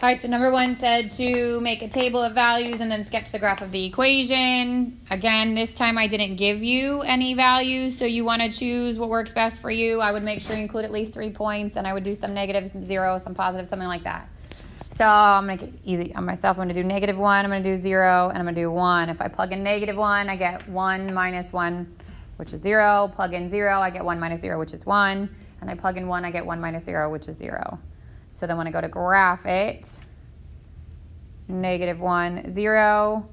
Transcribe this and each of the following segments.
All right, so number 1 said to make a table of values and then sketch the graph of the equation. Again, this time I didn't give you any values, so you want to choose what works best for you. I would make sure you include at least 3 points, and I would do some negative, some 0, some positive, something like that. So I'm going to make it easy on myself. I'm going to do -1, I'm going to do 0, and I'm going to do 1. If I plug in -1, I get 1 minus 1, which is 0. Plug in 0, I get 1 minus 0, which is 1. And I plug in 1, I get 1 minus 0, which is 0. So then when I go to graph it, -1, 0,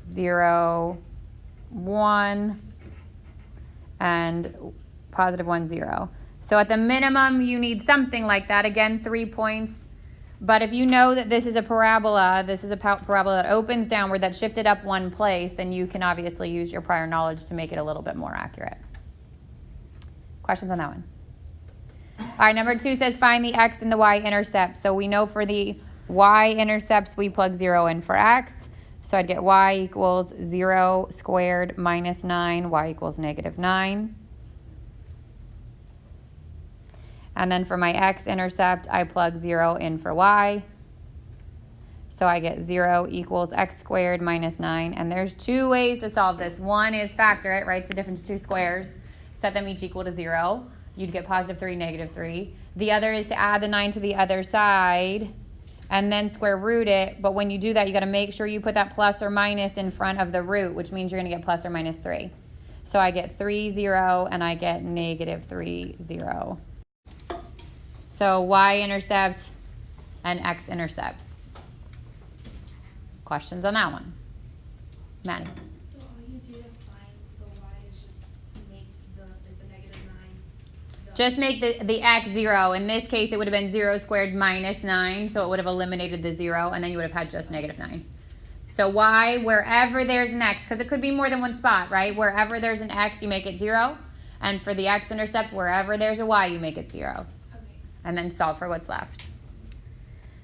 0, 1, and +1, 0. So at the minimum, you need something like that. Again, 3 points. But if you know that this is a parabola, that opens downward, that shifted up 1 place, then you can obviously use your prior knowledge to make it a little bit more accurate. Questions on that one? All right, number 2 says find the x and the y intercept. So we know for the y-intercepts, we plug 0 in for x. So I'd get y equals 0 squared minus 9, y equals -9. And then for my x-intercept, I plug 0 in for y. So I get 0 equals x squared minus 9. And there's 2 ways to solve this. One is factor it, right? It's the difference of 2 squares. Set them each equal to 0. You'd get +3, -3. The other is to add the 9 to the other side and then square root it. But when you do that, you got to make sure you put that plus or minus in front of the root, which means you're going to get plus or minus 3. So I get 3, 0, and I get -3, 0. So y-intercept and x-intercepts. Questions on that one? Maddie? So all you do to find the y is just make the -9. Just make the x 0. In this case, it would have been 0 squared minus 9, so it would have eliminated the 0, and then you would have had just -9. So y, wherever there's an x, because it could be more than one spot, right? Wherever there's an x, you make it 0. And for the x-intercept, wherever there's a y, you make it 0. And then solve for what's left.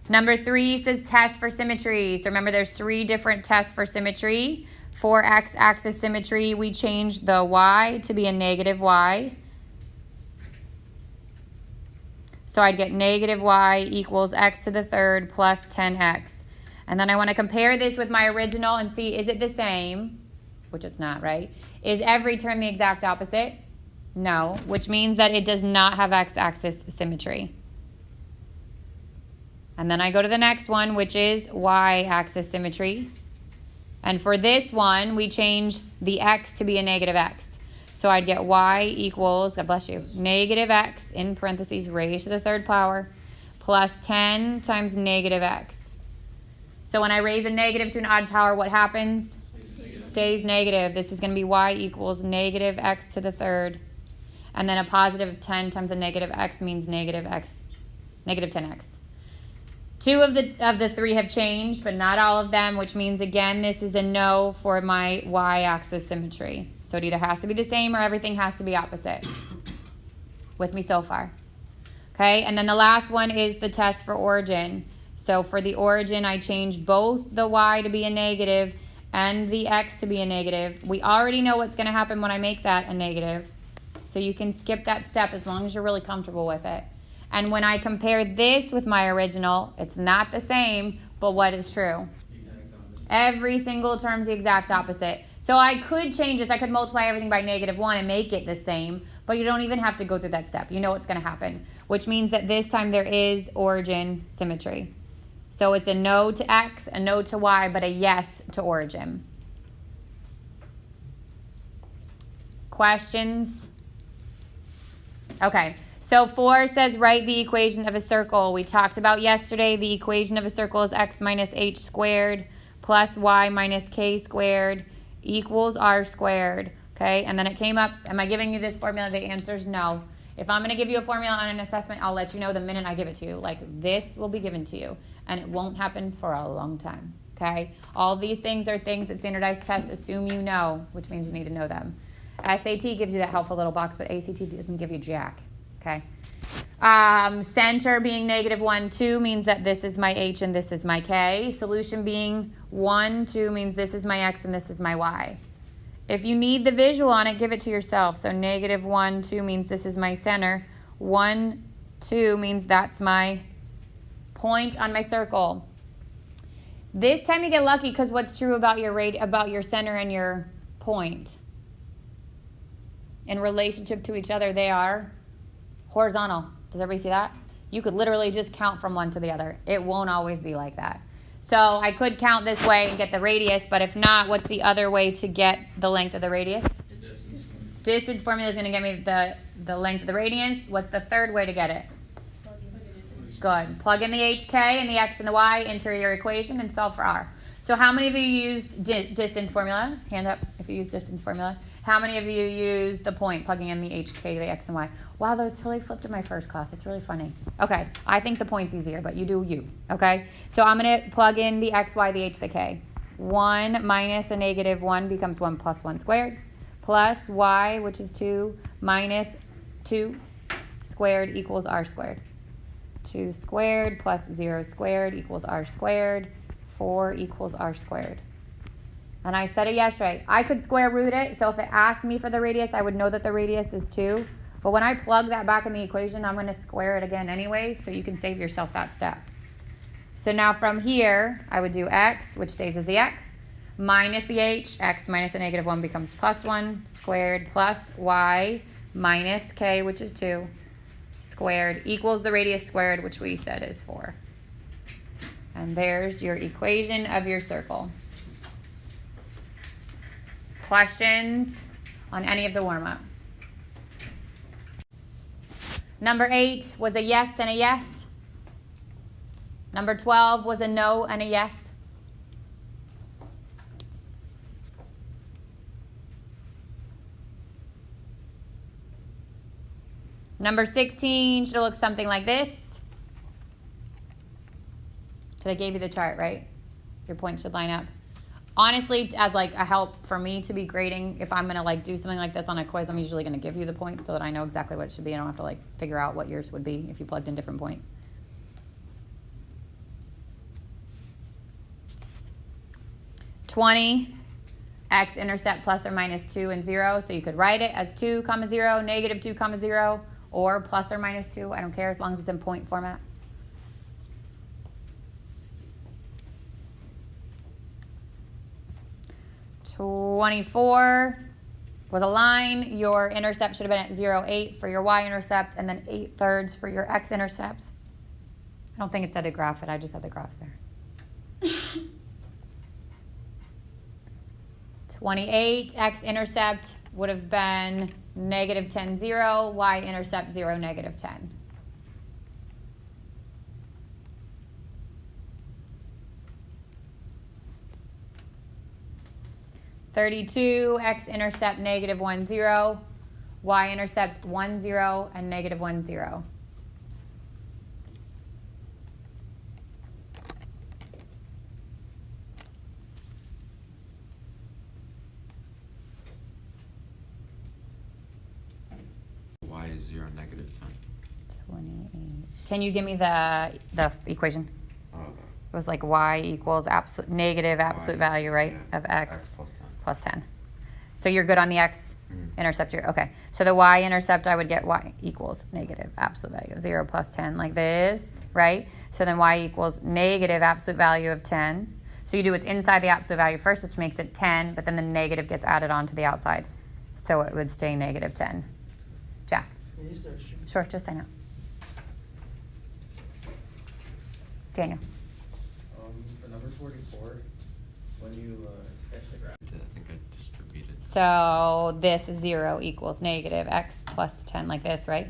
Number 3 says test for symmetry. So remember, there's 3 different tests for symmetry. For x-axis symmetry, we change the y to be a -y. So I'd get -y equals x to the third plus 10x. And then I want to compare this with my original and see, is it the same? Which it's not, right? Is every term the exact opposite? No, which means that it does not have x-axis symmetry. And then I go to the next one, which is y-axis symmetry. And for this one, we change the x to be a -x. So I'd get y equals, God bless you, -x in parentheses raised to the third power plus 10 times -x. So when I raise a negative to an odd power, what happens? Stays negative. This is going to be y equals -x to the third. And then a positive 10 times a -x means -10x. 2 of the 3 have changed, but not all of them, which means, again, this is a no for my y-axis symmetry. So it either has to be the same or everything has to be opposite. With me so far? Okay, and then the last one is the test for origin. So for the origin, I change both the y to be a negative and the x to be a negative. We already know what's going to happen when I make that a negative. So you can skip that step as long as you're really comfortable with it. And when I compare this with my original, it's not the same, but what is true? Every single term is the exact opposite. So I could change this. I could multiply everything by -1 and make it the same, but you don't even have to go through that step. You know what's going to happen, which means that this time there is origin symmetry. So it's a no to x, a no to y, but a yes to origin. Questions? Okay, so 4 says write the equation of a circle. We talked about yesterday the equation of a circle is x minus h squared plus y minus k squared equals r squared. Okay, and then it came up, am I giving you this formula? The answer is no. If I'm going to give you a formula on an assessment, I'll let you know the minute I give it to you. Like, this will be given to you, and it won't happen for a long time. Okay, all these things are things that standardized tests assume you know, which means you need to know them. SAT gives you that helpful little box, but ACT doesn't give you jack, okay? Center being -1, 2 means that this is my h and this is my k. Solution being 1, 2 means this is my x and this is my y. If you need the visual on it, give it to yourself. So -1, 2 means this is my center. 1, 2 means that's my Point on my circle. This time you get lucky because what's true about your center and your point? In relationship to each other, they are horizontal. Does everybody see that? You could literally just count from one to the other. It won't always be like that. So I could count this way and get the radius, but if not, what's the other way to get the length of the radius? Distance formula is going to give me the length of the radius. What's the third way to get it? Good. Plug in the HK and the X and the Y into your equation and solve for R. So how many of you used distance formula? Hand up if you used distance formula. How many of you used the point, plugging in the HK, the X and Y? Wow, that was totally flipped in my first class. It's really funny. Okay, I think the point's easier, but you do you, okay? So I'm going to plug in the X, Y, the H, the K. 1 minus a negative 1 becomes 1 plus 1 squared, plus Y, which is 2, minus 2 squared equals R squared. 2 squared plus 0 squared equals R squared. 4 equals R squared. And I said it yesterday. I could square root it, so if it asked me for the radius, I would know that the radius is 2. But when I plug that back in the equation, I'm going to square it again anyway, so you can save yourself that step. So now from here, I would do X, which stays as the X, minus the H. X minus a negative 1 becomes plus 1 squared, plus Y minus K, which is 2, squared, equals the radius squared, which we said is 4. And there's your equation of your circle. Questions on any of the warm-up? Number 8 was a yes and a yes. Number 12 was a no and a yes. Number 16 should look something like this. So I gave you the chart, right? Your points should line up. Honestly, as like a help for me to be grading, if I'm going to like do something like this on a quiz, I'm usually going to give you the points so that I know exactly what it should be. I don't have to like figure out what yours would be if you plugged in different points. X-intercept plus or minus 2 and 0. So you could write it as 2, 0, negative 2, 0, or plus or minus 2. I don't care as long as it's in point format. 24 was a line. Your intercept should have been at 0.8 for your y-intercept and then 8/3 for your x-intercept. I don't think it said to graph it. I just had the graphs there. 28 x-intercept would have been negative 10, 0. Y-intercept 0, negative 10. X-intercept negative 1, 0. Y-intercept 1, 0 and negative 1, 0. Y is 0, negative 10. 28. Can you give me the equation? It was like y equals negative absolute value, right, yeah, of x plus 10. plus 10. So you're good on the x-intercept here? Okay. So the y-intercept, I would get y equals negative absolute value of 0 plus 10 like this, right? So then y equals negative absolute value of 10. So you do what's inside the absolute value first, which makes it 10, but then the negative gets added on to the outside. So it would stay negative 10. Jack? Sure, just sign up. Daniel? For number 44, when you sketch the graph. I think I distributed. So this 0 equals negative x plus 10 like this, right?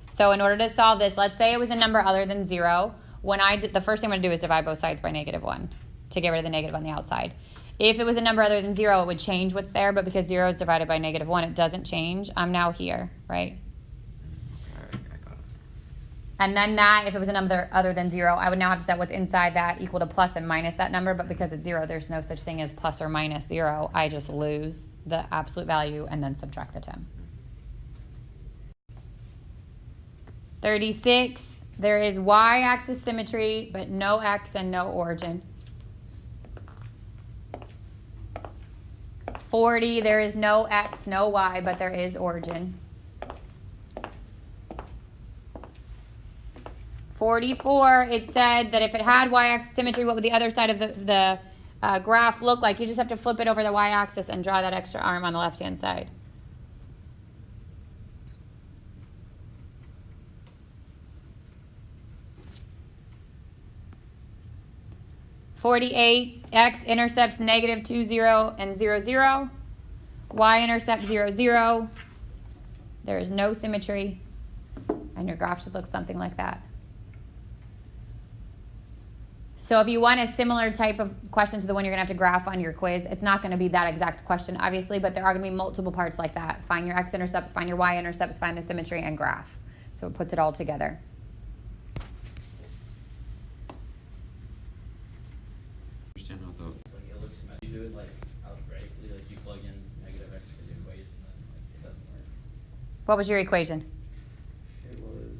So in order to solve this, let's say it was a number other than 0. When the first thing I'm going to do is divide both sides by negative 1 to get rid of the negative on the outside. If it was a number other than 0, it would change what's there, but because 0 is divided by negative 1, it doesn't change. I'm now here, right? Okay, I got it. And then if it was a number other than 0, I would now have to set what's inside that equal to plus and minus that number, but because it's 0, there's no such thing as plus or minus 0. I just lose the absolute value and then subtract the 10. 36, there is y-axis symmetry, but no x and no origin. 40, there is no x, no y, but there is origin. 44, it said that if it had y-axis symmetry, what would the other side of the graph look like? You just have to flip it over the y-axis and draw that extra arm on the left-hand side. X-intercepts negative 2, 0, and 0, 0. Y-intercept 0, 0. There is no symmetry, and your graph should look something like that. So if you want a similar type of question to the one you're going to have to graph on your quiz, it's not going to be that exact question, obviously, but there are going to be multiple parts like that. Find your x-intercepts, find your y-intercepts, find the symmetry, and graph. So it puts it all together. Understand how the Like it looks symmetric. You do it like algebraically, like you plug in negative x into the equation, then like, it doesn't work. What was your equation? It was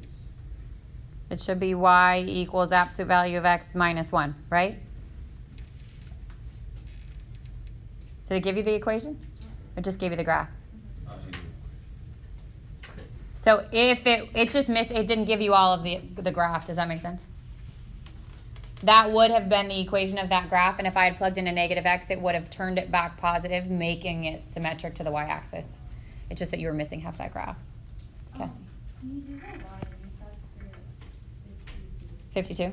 It should be y equals absolute value of x minus 1, right? Did it give you the equation? It just gave you the graph. So if it just missed, it didn't give you all of the graph. Does that make sense? That would have been the equation of that graph, and if I had plugged in a negative x, it would have turned it back positive, making it symmetric to the y-axis. It's just that you were missing half that graph. Cassie? Can you do that y and you said for 52.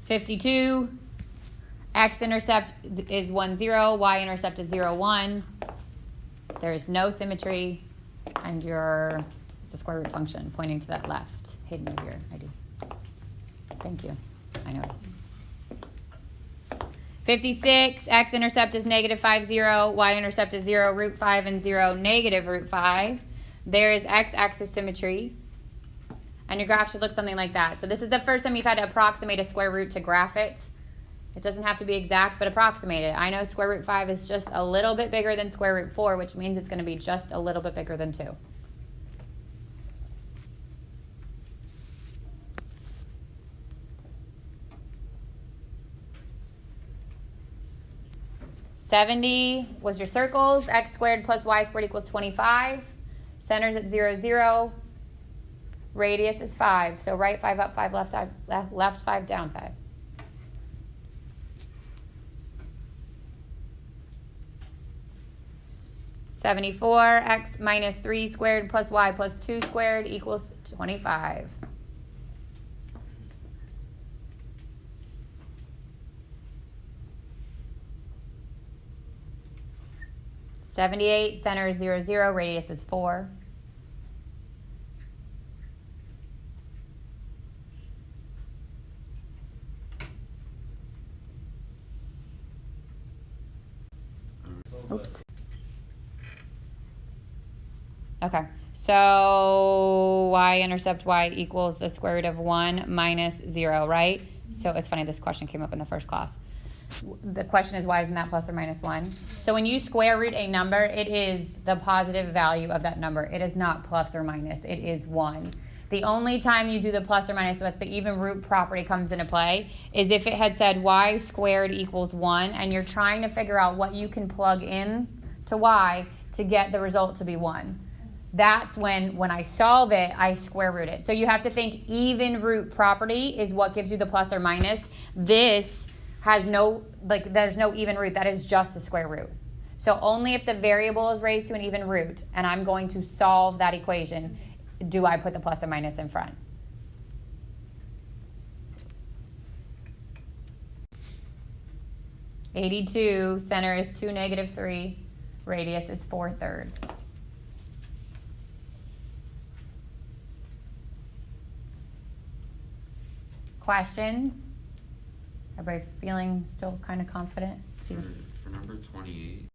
52. X-intercept is 1, 0. Y-intercept is 0, 1. There is no symmetry, and it's a square root function pointing to that left, hidden over here. I do. Thank you. I noticed. 56. X-intercept is negative 5, 0. Y-intercept is 0, root 5, and 0, negative root 5. There is x-axis symmetry. And your graph should look something like that. So this is the first time you've had to approximate a square root to graph it. It doesn't have to be exact, but approximate it. I know square root 5 is just a little bit bigger than square root 4, which means it's going to be just a little bit bigger than 2. $70 was your circles. X squared plus y squared equals 25. Center's at 0, 0. Radius is 5. So right 5 up 5, left 5 down 5. $74, x minus 3 squared plus y plus 2 squared equals 25. $78, center is 0, 0, radius is 4. Oops. Okay, so y-intercept y equals the square root of 1 minus 0, right? So it's funny, this question came up in the first class. The question is, why isn't that plus or minus 1? So when you square root a number, it is the positive value of that number. It is not plus or minus. It is 1. The only time you do the plus or minus, so that's the even root property comes into play, is if it had said y squared equals 1, and you're trying to figure out what you can plug in to y to get the result to be 1. That's when I solve it, I square root it. So you have to think even root property is what gives you the plus or minus. This has no, there's no even root. That is just the square root. So only if the variable is raised to an even root, and I'm going to solve that equation, do I put the plus or minus in front. $82, center is 2, negative 3, radius is 4/3. Questions? Everybody feeling still kind of confident? for number 28.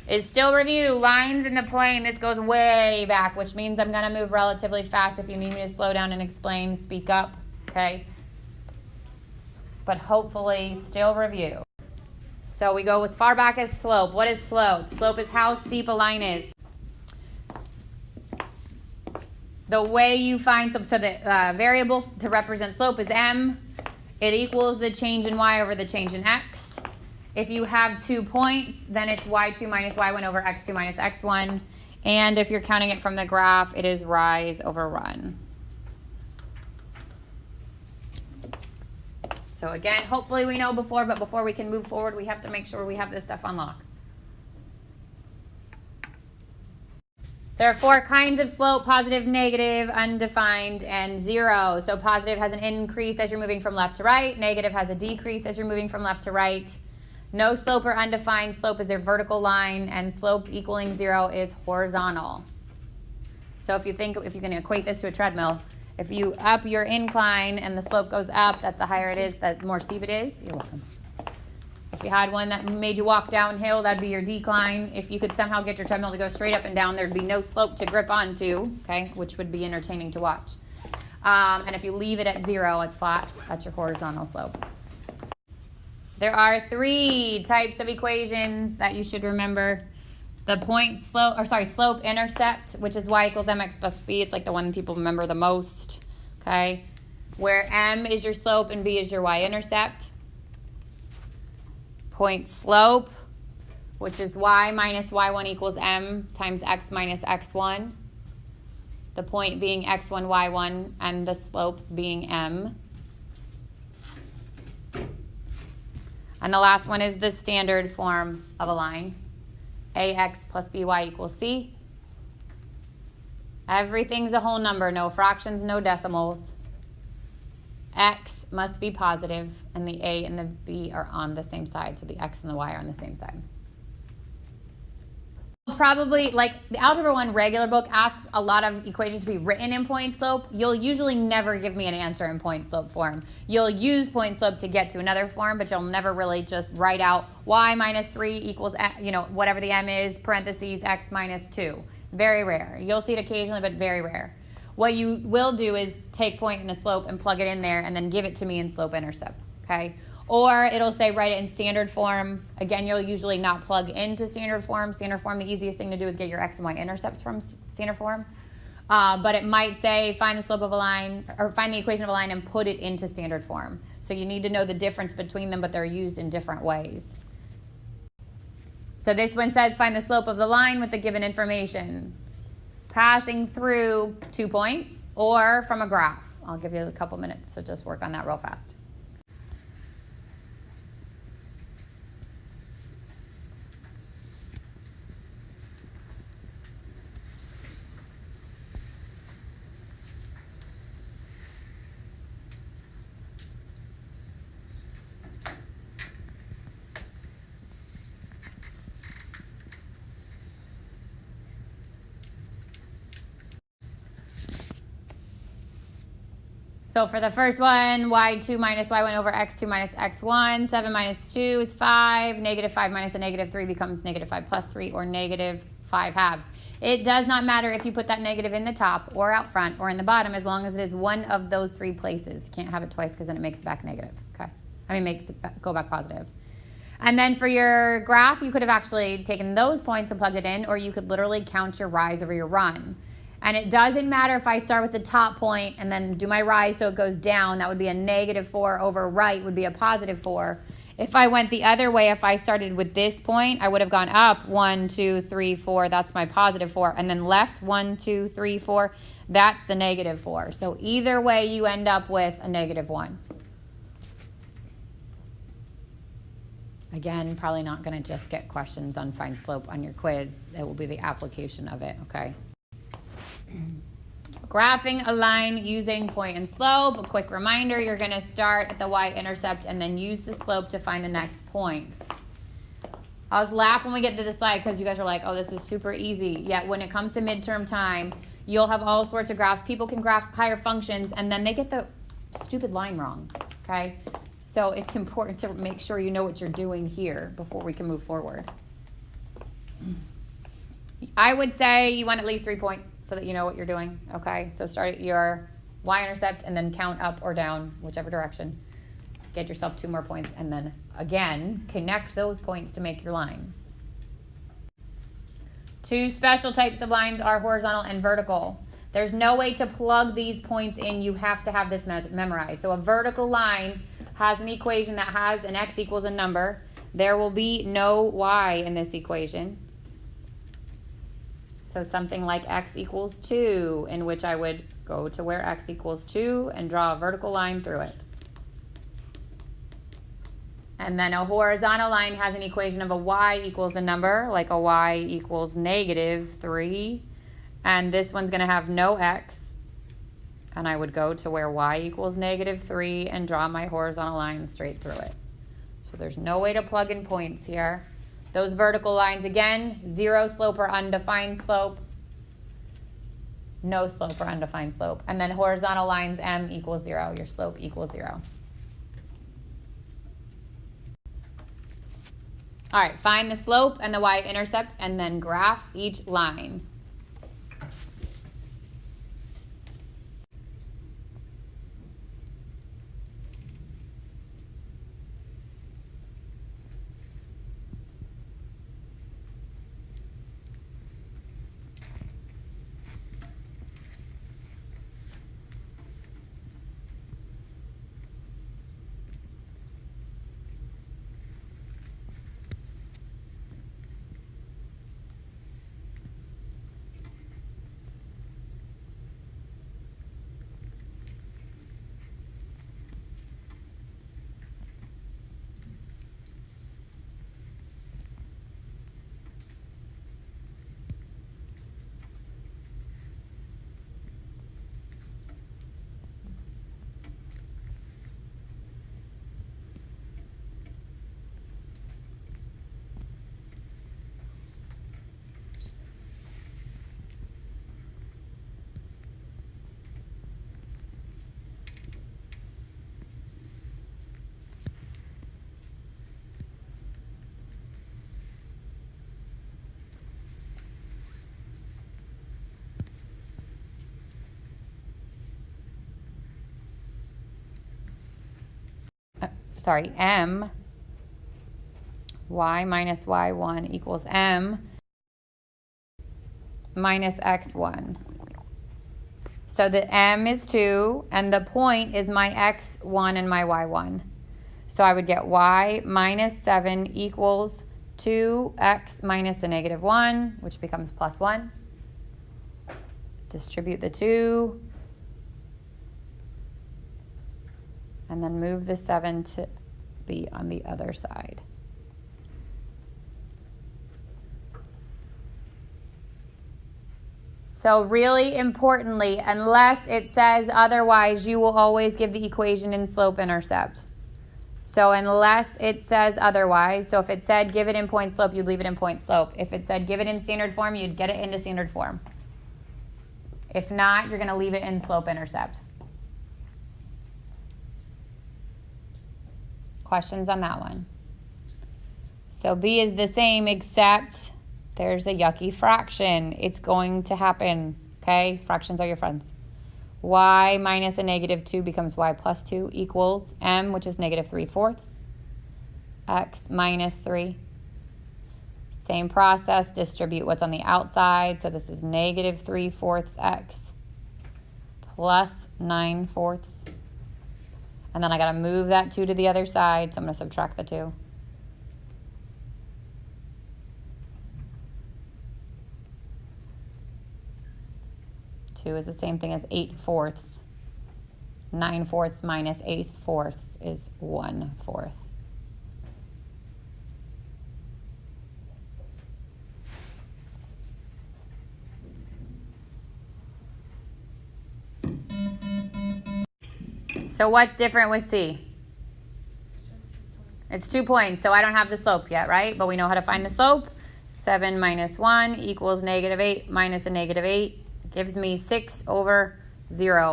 It's still review. Lines in the plane. This goes way back, which means I'm going to move relatively fast. If you need me to slow down and explain, speak up, okay? But hopefully still review. So we go as far back as slope. What is slope? Slope is how steep a line is. The way you find slope, so the variable to represent slope is m. It equals the change in y over the change in x. If you have 2 points, then it's y2 minus y1 over x2 minus x1. And if you're counting it from the graph, it is rise over run. So again, hopefully we know before, but before we can move forward, we have to make sure we have this stuff on lock. There are 4 kinds of slope: positive, negative, undefined, and zero. So positive has an increase as you're moving from left to right. Negative has a decrease as you're moving from left to right. No slope or undefined slope is their vertical line, and slope equaling zero is horizontal. So if you can equate this to a treadmill, if you up your incline and the slope goes up, that the higher it is, the more steep it is. You're welcome. If you had one that made you walk downhill, that'd be your decline. If you could somehow get your treadmill to go straight up and down, there'd be no slope to grip onto, okay, which would be entertaining to watch. And if you leave it at zero, it's flat. That's your horizontal slope. There are 3 types of equations that you should remember. The slope intercept, which is y equals mx plus b. It's like the one people remember the most, okay? Where m is your slope and b is your y-intercept. Point slope, which is y minus y1 equals m times x minus x1. The point being x1, y1, and the slope being m. And the last one is the standard form of a line. ax plus by equals c. Everything's a whole number, no fractions, no decimals. X must be positive, and the a and the b are on the same side, so the x and the y are on the same side. Probably, like the Algebra 1 regular book asks a lot of equations to be written in point slope. You'll usually never give me an answer in point slope form. You'll use point slope to get to another form, but you'll never really just write out y minus 3 equals, whatever the m is, parentheses, x minus 2. Very rare. You'll see it occasionally, but very rare. What you will do is take point and a slope and plug it in there and then give it to me in slope intercept, okay? Or it'll say write it in standard form. Again, you'll usually not plug into standard form. Standard form, the easiest thing to do is get your x and y intercepts from standard form. But it might say find the slope of a line, or find the equation of a line and put it into standard form. So you need to know the difference between them, but they're used in different ways. So this one says find the slope of the line with the given information. Passing through 2 points or from a graph. I'll give you a couple minutes, so just work on that real fast. So for the first one, y2 minus y1 over x2 minus x1, 7 minus 2 is 5, negative 5 minus a negative 3 becomes negative 5 plus 3, or negative 5 halves. It does not matter if you put that negative in the top or out front or in the bottom, as long as it is one of those 3 places. You can't have it twice because then it makes it back negative, okay? Makes it go back positive. And then for your graph, you could have actually taken those points and plugged it in, or you could literally count your rise over your run. And it doesn't matter if I start with the top point and then do my rise so it goes down. That would be a negative 4 over right would be a positive 4. If I went the other way, if I started with this point, I would have gone up 1, 2, 3, 4. That's my positive 4. And then left 1, 2, 3, 4. That's the negative 4. So either way, you end up with a negative 1. Again, probably not going to just get questions on find slope on your quiz. It will be the application of it, okay? Graphing a line using point and slope. A quick reminder, you're going to start at the y-intercept and then use the slope to find the next points. I was laughing when we get to this slide because you guys are like, oh, this is super easy. Yet when it comes to midterm time, you'll have all sorts of graphs. People can graph higher functions and then they get the stupid line wrong, okay? So it's important to make sure you know what you're doing here before we can move forward. I would say you want at least 3 points so that you know what you're doing, okay? So start at your y-intercept and then count up or down, whichever direction. Get yourself 2 more points and then, again, connect those points to make your line. 2 special types of lines are horizontal and vertical. There's no way to plug these points in. You have to have this memorized. So a vertical line has an equation that has an x equals a number. There will be no y in this equation. So something like x equals 2, in which I would go to where x equals 2 and draw a vertical line through it. And then a horizontal line has an equation of a y equals a number, like a y equals -3. And this one's going to have no x. And I would go to where y equals -3 and draw my horizontal line straight through it. So there's no way to plug in points here. Those vertical lines, again, 0 slope or undefined slope. No slope or undefined slope. And then horizontal lines, m equals 0. Your slope equals 0. All right, find the slope and the y-intercept and then graph each line. M, y minus y1 equals m minus x1. So the m is 2, and the point is my x1 and my y1. So I would get y minus 7 equals 2x minus a -1, which becomes +1. Distribute the 2. And then move the 7 to be on the other side. So really importantly, unless it says otherwise, you will always give the equation in slope-intercept. So unless it says otherwise, so if it said give it in point-slope, you'd leave it in point-slope. If it said give it in standard form, you'd get it into standard form. If not, you're going to leave it in slope-intercept. Questions on that one? So B is the same, except there's a yucky fraction. It's going to happen, okay? Fractions are your friends. Y minus a -2 becomes y plus 2 equals m, which is -3/4, x minus 3. Same process, distribute what's on the outside. So this is -3/4 x plus 9/4. And then I got to move that 2 to the other side, so I'm going to subtract the 2. Two is the same thing as 8/4. 9/4 minus 8/4 is 1/4. So what's different with C? It's 2 points, so I don't have the slope yet, right? But we know how to find the slope. 7 minus 1 equals -8 minus a -8. Gives me 6/0.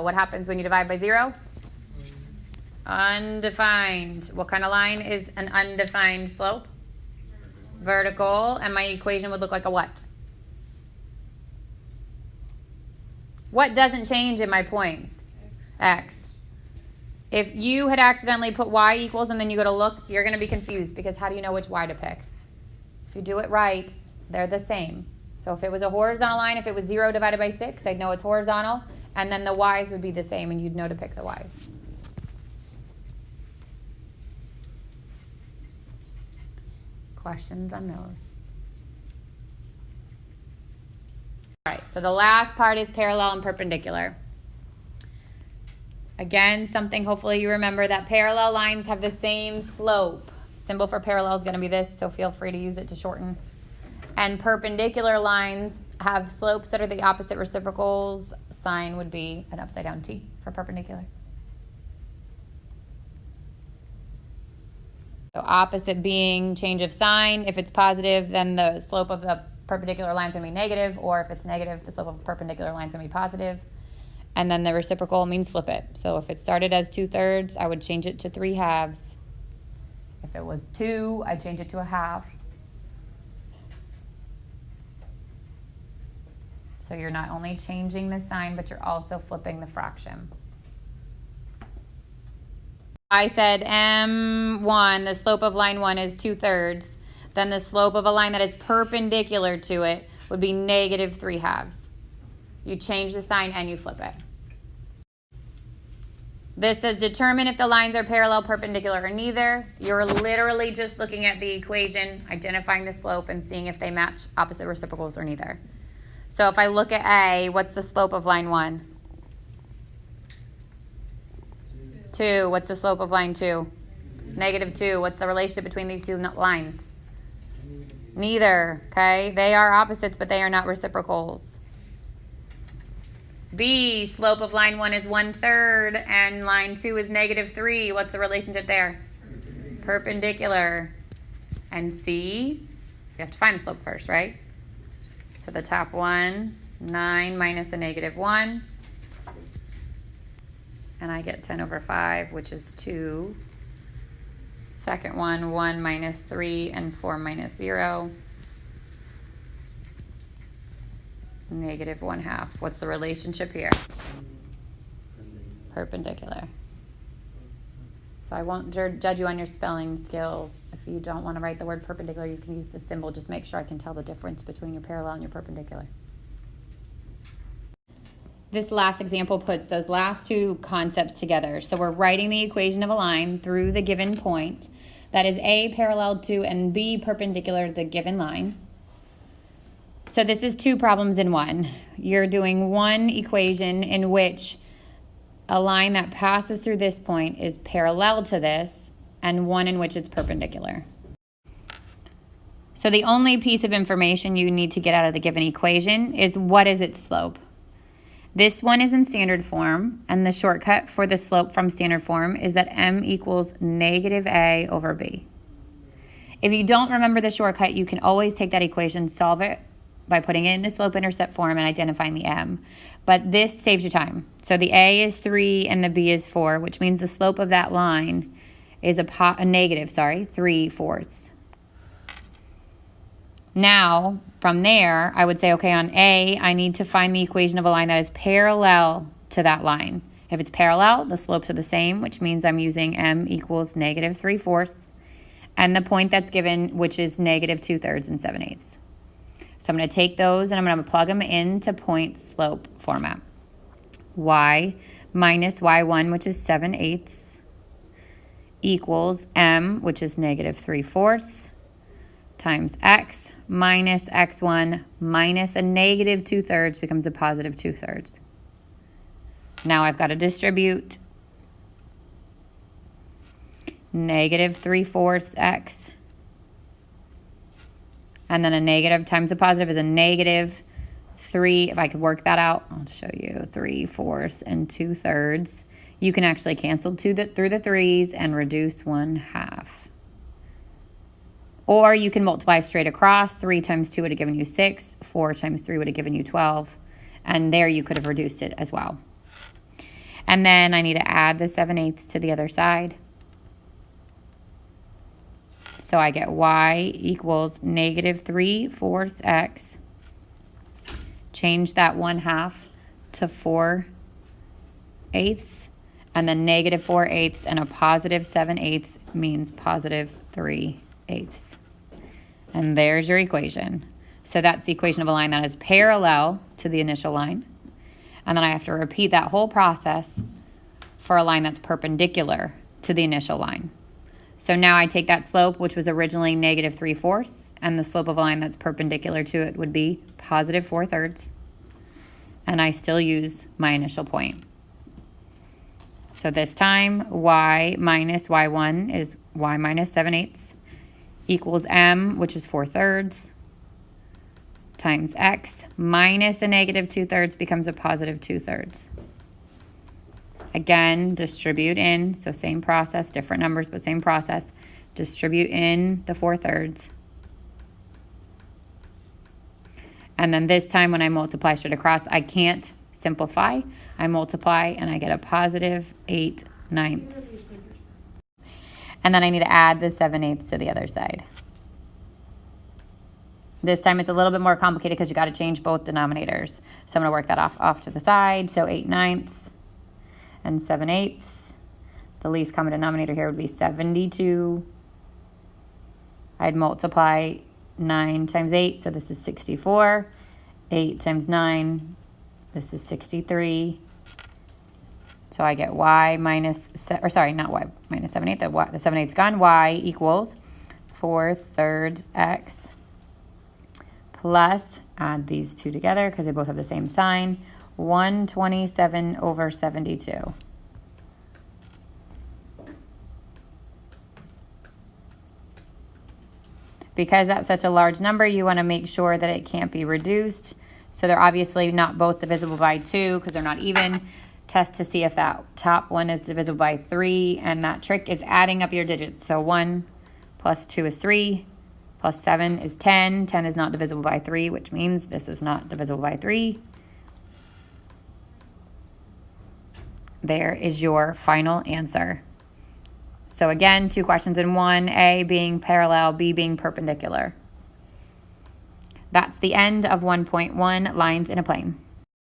What happens when you divide by 0? Undefined. What kind of line is an undefined slope? Vertical. And my equation would look like a what? What doesn't change in my points? X. If you had accidentally put y equals and then you go to look, you're going to be confused because how do you know which y to pick? If you do it right, they're the same. So if it was a horizontal line, if it was 0 divided by 6, I'd know it's horizontal, and then the y's would be the same, and you'd know to pick the y's. Questions on those? All right, so the last part is parallel and perpendicular. Again, something hopefully you remember, that parallel lines have the same slope. symbol for parallel is going to be this, so feel free to use it to shorten. And perpendicular lines have slopes that are the opposite reciprocals. Sign would be an upside down T for perpendicular. So opposite being change of sign. If it's positive, then the slope of the perpendicular line is going to be negative, or if it's negative, the slope of a perpendicular line is going to be positive. And then the reciprocal means flip it. So if it started as 2/3, I would change it to 3/2. If it was 2, I'd change it to 1/2. So you're not only changing the sign, but you're also flipping the fraction. I said M1, the slope of line 1 is 2/3. Then the slope of a line that is perpendicular to it would be negative 3/2. You change the sign and you flip it. This says determine if the lines are parallel, perpendicular, or neither. You're literally just looking at the equation, identifying the slope, and seeing if they match opposite reciprocals or neither. So if I look at A, what's the slope of line 1? 2. What's the slope of line 2? Negative 2. What's the relationship between these two lines? Neither. Okay? They are opposites, but they are not reciprocals. B, slope of line 1 is 1/3, and line 2 is negative 3. What's the relationship there? Perpendicular. And C, you have to find the slope first, right? So the top one, 9 minus a negative 1. And I get 10/5, which is 2. Second one, 1 minus 3 and 4 minus 0. Negative 1/2. What's the relationship here? Perpendicular. So I won't judge you on your spelling skills. If you don't want to write the word perpendicular, you can use the symbol. Just make sure I can tell the difference between your parallel and your perpendicular. This last example puts those last two concepts together. So we're writing the equation of a line through the given point. That is A parallel to and B perpendicular to the given line. So this is two problems in one. You're doing one equation in which a line that passes through this point is parallel to this, and one in which it's perpendicular. So the only piece of information you need to get out of the given equation is what is its slope. This one is in standard form, and the shortcut for the slope from standard form is that m equals negative a over b. If you don't remember the shortcut, you can always take that equation, solve it by putting it into slope-intercept form and identifying the m. But this saves you time. So the a is 3 and the b is 4, which means the slope of that line is a negative 3/4. Now, from there, I would say, okay, on A, I need to find the equation of a line that is parallel to that line. If it's parallel, the slopes are the same, which means I'm using m equals negative 3/4, and the point that's given, which is negative 2/3 and 7/8. So I'm going to take those and I'm going to plug them into point slope format. Y minus y1, which is 7/8, equals m, which is negative 3/4, times x minus x1 minus a negative 2/3 becomes a positive 2/3. Now I've got to distribute negative 3/4 x, and then a negative times a positive is a negative 3. If I could work that out, I'll show you 3/4 and 2/3. You can actually cancel through the 3's and reduce 1/2. Or you can multiply straight across. 3 times 2 would have given you 6. 4 times 3 would have given you 12. And there you could have reduced it as well. And then I need to add the 7/8 to the other side. So I get y equals negative 3/4 x. Change that 1/2 to 4/8. And then negative 4/8 and a positive 7/8 means positive 3/8. And there's your equation. So that's the equation of a line that is parallel to the initial line. And then I have to repeat that whole process for a line that's perpendicular to the initial line. So now I take that slope, which was originally negative 3/4, and the slope of a line that's perpendicular to it would be positive 4/3. And I still use my initial point. So this time, y minus y1 is y minus 7/8. equals m, which is 4/3, times x minus a negative 2/3 becomes a positive 2/3. Again, distribute in, so same process, different numbers, but same process. Distribute in the 4/3. And then this time when I multiply straight across, I can't simplify. I multiply and I get a positive 8/9. And then I need to add the 7/8 to the other side. This time it's a little bit more complicated because you got to change both denominators. So I'm going to work that off to the side. So 8/9 and 7/8. The least common denominator here would be 72. I'd multiply 9 times 8, so this is 64. 8 times 9, this is 63. So I get y minus, or sorry, not y minus 7/8. The 7/8's gone. Y equals 4/3 x plus, add these two together because they both have the same sign, 127/72. Because that's such a large number, you want to make sure that it can't be reduced. So they're obviously not both divisible by 2 because they're not even. Test to see if that top one is divisible by 3, and that trick is adding up your digits. So 1 plus 2 is 3, plus 7 is 10. 10 is not divisible by 3, which means this is not divisible by 3. There is your final answer. So again, 2 questions in one, A being parallel, B being perpendicular. That's the end of 1.1, lines in a plane.